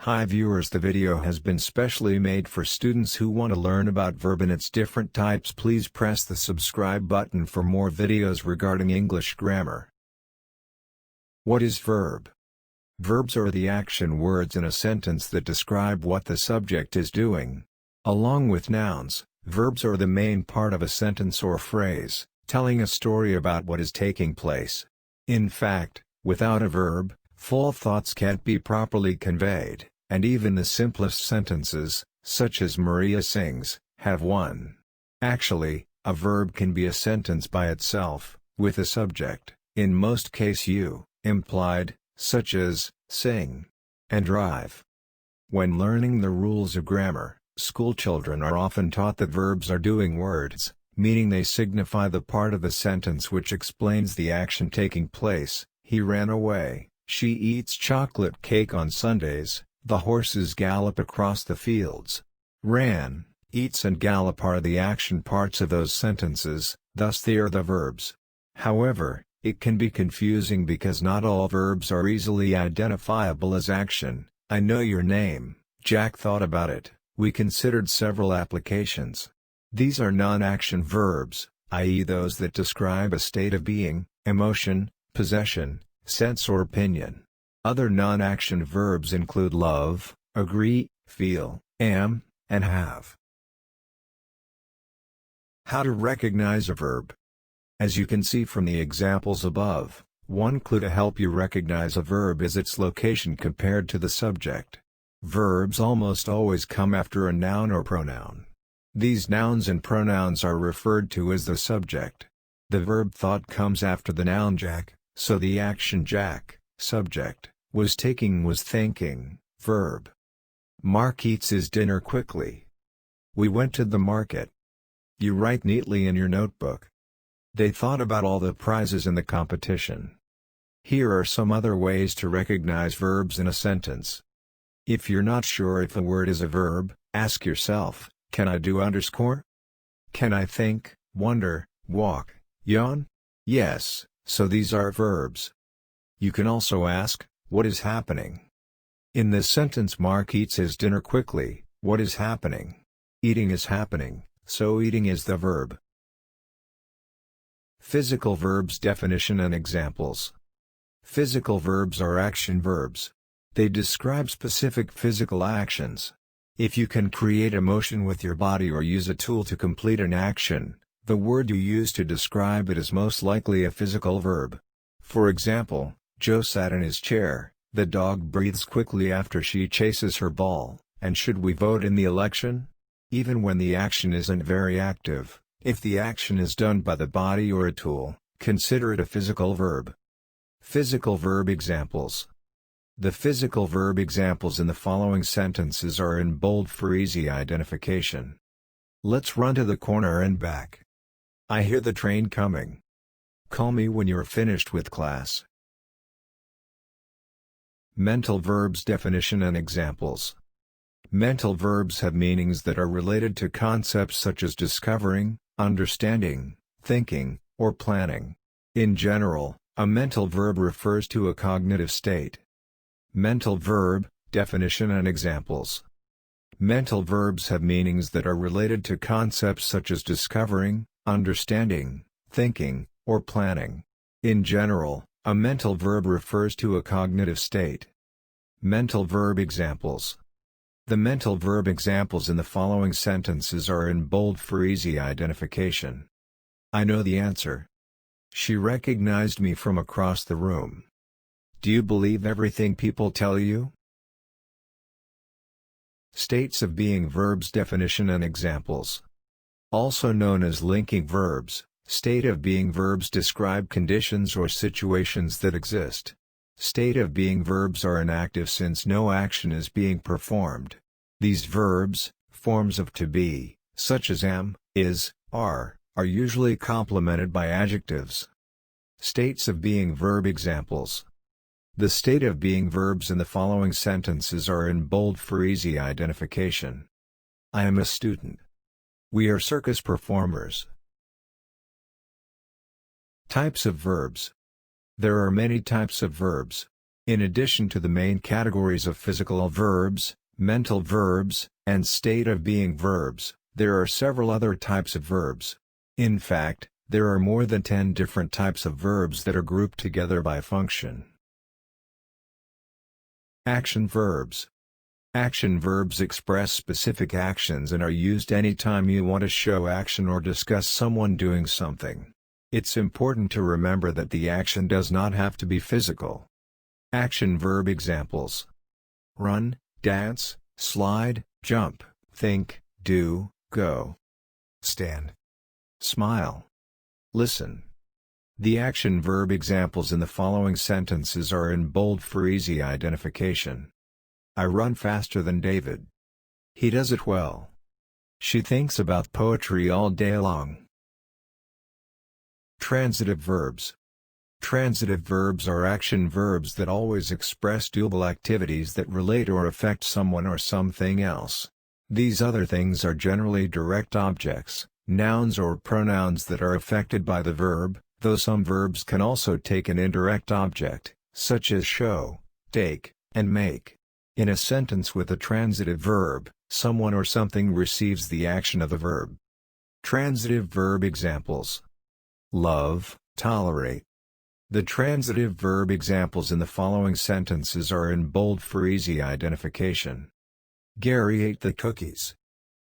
Hi viewers, the video has been specially made for students who want to learn about verb and its different types. Please press the subscribe button for more videos regarding English grammar. What is verb? Verbs are the action words in a sentence that describe what the subject is doing. Along with nouns, verbs are the main part of a sentence or phrase, telling a story about what is taking place. In fact, without a verb, full thoughts can't be properly conveyed, and even the simplest sentences, such as Maria sings, have one. Actually, a verb can be a sentence by itself, with a subject, in most cases implied, such as, sing, and drive. When learning the rules of grammar, schoolchildren are often taught that verbs are doing words, meaning they signify the part of the sentence which explains the action taking place. He ran away. She eats chocolate cake on Sundays, the horses gallop across the fields. Ran, eats and gallop are the action parts of those sentences, thus they are the verbs. However, it can be confusing because not all verbs are easily identifiable as action. I know your name, Jack thought about it. We considered several applications. These are non-action verbs, i.e. those that describe a state of being, emotion, possession, sense or opinion. Other non-action verbs include love, agree, feel, am, and have. How to recognize a verb? As you can see from the examples above, one clue to help you recognize a verb is its location compared to the subject. Verbs almost always come after a noun or pronoun. These nouns and pronouns are referred to as the subject. The verb thought comes after the noun Jack, so the action Jack, subject, was taking was thinking, verb. Mark eats his dinner quickly. We went to the market. You write neatly in your notebook. They thought about all the prizes in the competition. Here are some other ways to recognize verbs in a sentence. If you're not sure if a word is a verb, ask yourself, can I do underscore? Can I think, wonder, walk, yawn? Yes, so these are verbs. You can also ask, what is happening? In this sentence Mark eats his dinner quickly, what is happening? Eating is happening, so eating is the verb. Physical verbs definition and examples. Physical verbs are action verbs. They describe specific physical actions. If you can create a motion with your body or use a tool to complete an action, the word you use to describe it is most likely a physical verb. For example, Joe sat in his chair, the dog breathes quickly after she chases her ball, and should we vote in the election? Even when the action isn't very active, if the action is done by the body or a tool, consider it a physical verb. Physical verb examples. The physical verb examples in the following sentences are in bold for easy identification. Let's run to the corner and back. I hear the train coming. Call me when you're finished with class. Mental verbs definition and examples. Mental verbs have meanings that are related to concepts such as discovering, understanding, thinking, or planning. In general, a mental verb refers to a cognitive state. Mental verb, definition and examples. Mental verbs have meanings that are related to concepts such as discovering, understanding, thinking, or planning. In general, a mental verb refers to a cognitive state. Mental verb examples. The mental verb examples in the following sentences are in bold for easy identification. I know the answer. She recognized me from across the room. Do you believe everything people tell you? States of being verbs definition and examples. Also known as linking verbs, state of being verbs describe conditions or situations that exist. State of being verbs are inactive since no action is being performed. These verbs, forms of to be, such as am, is, are usually complemented by adjectives. States of being verb examples. The state of being verbs in the following sentences are in bold for easy identification. I am a student. We are circus performers. Types of verbs. There are many types of verbs. In addition to the main categories of physical verbs, mental verbs, and state of being verbs, there are several other types of verbs. In fact, there are more than 10 different types of verbs that are grouped together by function. Action verbs. Action verbs express specific actions and are used anytime you want to show action or discuss someone doing something. It's important to remember that the action does not have to be physical. Action verb examples: run, dance, slide, jump, think, do, go, stand, smile, listen. The action verb examples in the following sentences are in bold for easy identification. I run faster than David. He does it well. She thinks about poetry all day long. Transitive verbs. Transitive verbs are action verbs that always express doable activities that relate or affect someone or something else. These other things are generally direct objects, nouns or pronouns that are affected by the verb, though some verbs can also take an indirect object, such as show, take, and make. In a sentence with a transitive verb, someone or something receives the action of the verb. Transitive verb examples: love, tolerate. The transitive verb examples in the following sentences are in bold for easy identification. Gary ate the cookies.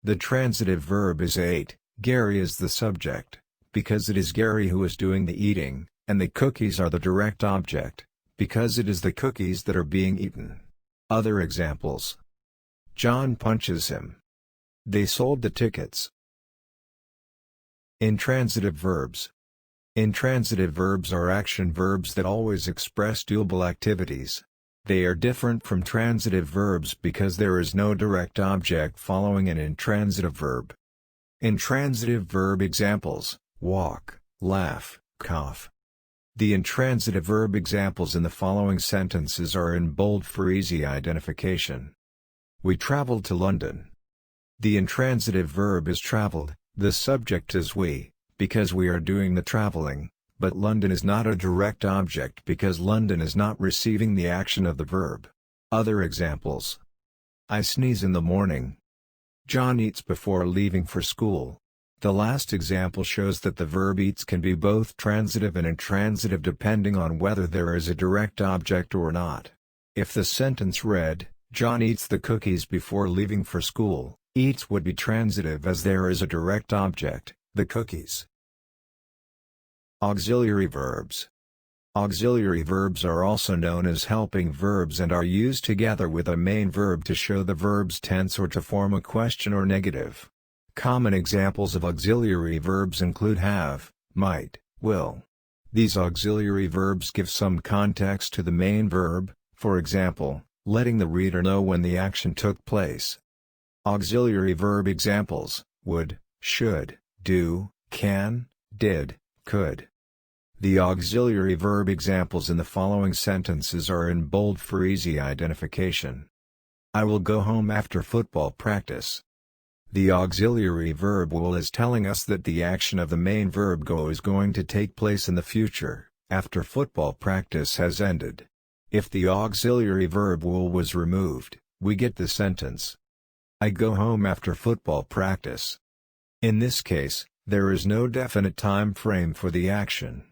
The transitive verb is ate, Gary is the subject, because it is Gary who is doing the eating, and the cookies are the direct object, because it is the cookies that are being eaten. Other examples: John punches him. They sold the tickets. Intransitive verbs. Intransitive verbs are action verbs that always express doable activities. They are different from transitive verbs because there is no direct object following an intransitive verb. Intransitive verb examples: walk, laugh, cough. The intransitive verb examples in the following sentences are in bold for easy identification. We traveled to London. The intransitive verb is traveled, the subject is we, because we are doing the traveling, but London is not a direct object because London is not receiving the action of the verb. Other examples: I sneeze in the morning. John eats before leaving for school. The last example shows that the verb eats can be both transitive and intransitive depending on whether there is a direct object or not. If the sentence read, John eats the cookies before leaving for school, eats would be transitive as there is a direct object, the cookies. Auxiliary verbs. Auxiliary verbs are also known as helping verbs and are used together with a main verb to show the verb's tense or to form a question or negative. Common examples of auxiliary verbs include have, might, will. These auxiliary verbs give some context to the main verb, for example, letting the reader know when the action took place. Auxiliary verb examples: would, should, do, can, did, could. The auxiliary verb examples in the following sentences are in bold for easy identification. I will go home after football practice. The auxiliary verb will is telling us that the action of the main verb go is going to take place in the future, after football practice has ended. If the auxiliary verb will was removed, we get the sentence: I go home after football practice. In this case, there is no definite time frame for the action.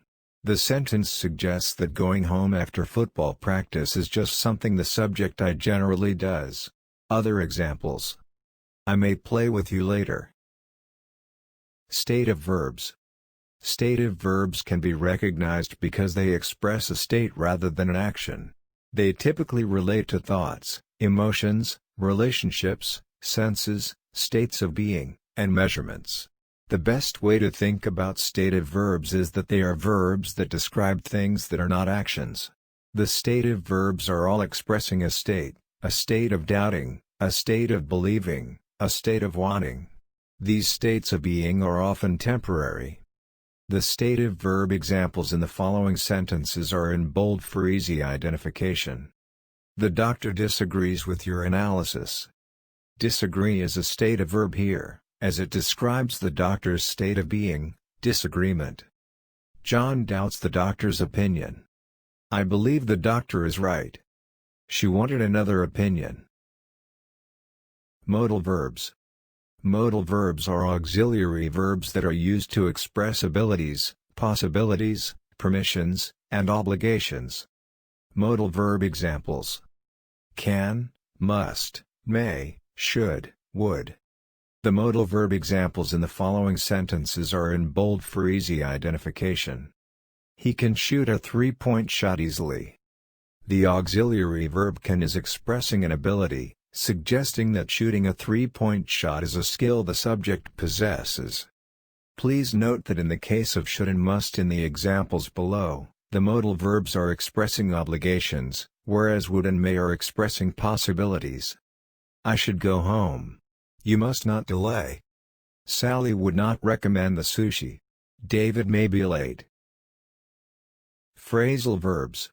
The sentence suggests that going home after football practice is just something the subject I generally does. Other examples: I may play with you later. Stative verbs. Stative verbs can be recognized because they express a state rather than an action. They typically relate to thoughts, emotions, relationships, senses, states of being, and measurements. The best way to think about stative verbs is that they are verbs that describe things that are not actions. The stative verbs are all expressing a state of doubting, a state of believing, a state of wanting. These states of being are often temporary. The stative verb examples in the following sentences are in bold for easy identification. The doctor disagrees with your analysis. Disagree is a stative verb here, as it describes the doctor's state of being, disagreement. John doubts the doctor's opinion. I believe the doctor is right. She wanted another opinion. Modal verbs. Modal verbs are auxiliary verbs that are used to express abilities, possibilities, permissions, and obligations. Modal verb examples: can, must, may, should, would. The modal verb examples in the following sentences are in bold for easy identification. He can shoot a three-point shot easily. The auxiliary verb can is expressing an ability, suggesting that shooting a three-point shot is a skill the subject possesses. Please note that in the case of should and must in the examples below, the modal verbs are expressing obligations, whereas would and may are expressing possibilities. I should go home. You must not delay. Sally would not recommend the sushi. David may be late. Phrasal verbs.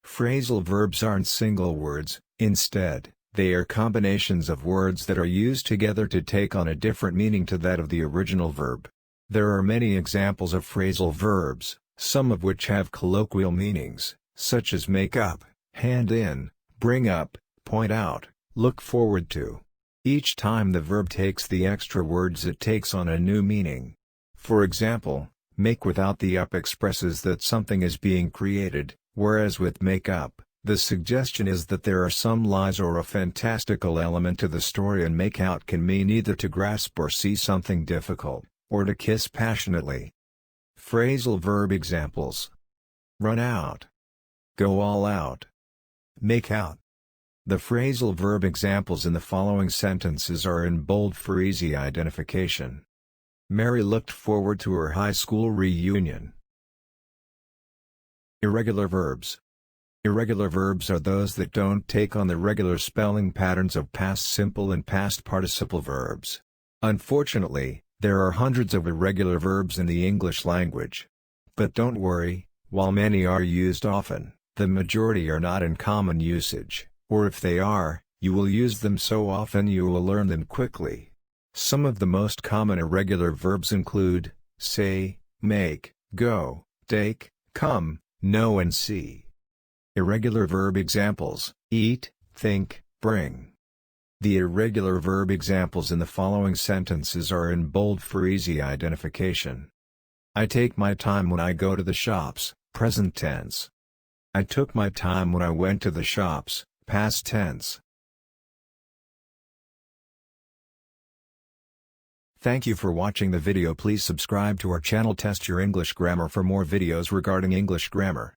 Phrasal verbs aren't single words, instead, they are combinations of words that are used together to take on a different meaning to that of the original verb. There are many examples of phrasal verbs, some of which have colloquial meanings, such as make up, hand in, bring up, point out, look forward to. Each time the verb takes the extra words it takes on a new meaning. For example, make without the up expresses that something is being created, whereas with make up, the suggestion is that there are some lies or a fantastical element to the story, and make out can mean either to grasp or see something difficult, or to kiss passionately. Phrasal verb examples: run out, go all out, make out. The phrasal verb examples in the following sentences are in bold for easy identification. Mary looked forward to her high school reunion. Irregular verbs. Irregular verbs are those that don't take on the regular spelling patterns of past simple and past participle verbs. Unfortunately, there are hundreds of irregular verbs in the English language. But don't worry, while many are used often, the majority are not in common usage. Or if they are, you will use them so often you will learn them quickly. Some of the most common irregular verbs include say, make, go, take, come, know and see. Irregular verb examples: eat, think, bring. The irregular verb examples in the following sentences are in bold for easy identification. I take my time when I go to the shops, present tense. I took my time when I went to the shops, past tense. Thank you for watching the video. Please subscribe to our channel. Test your English grammar for more videos regarding English grammar.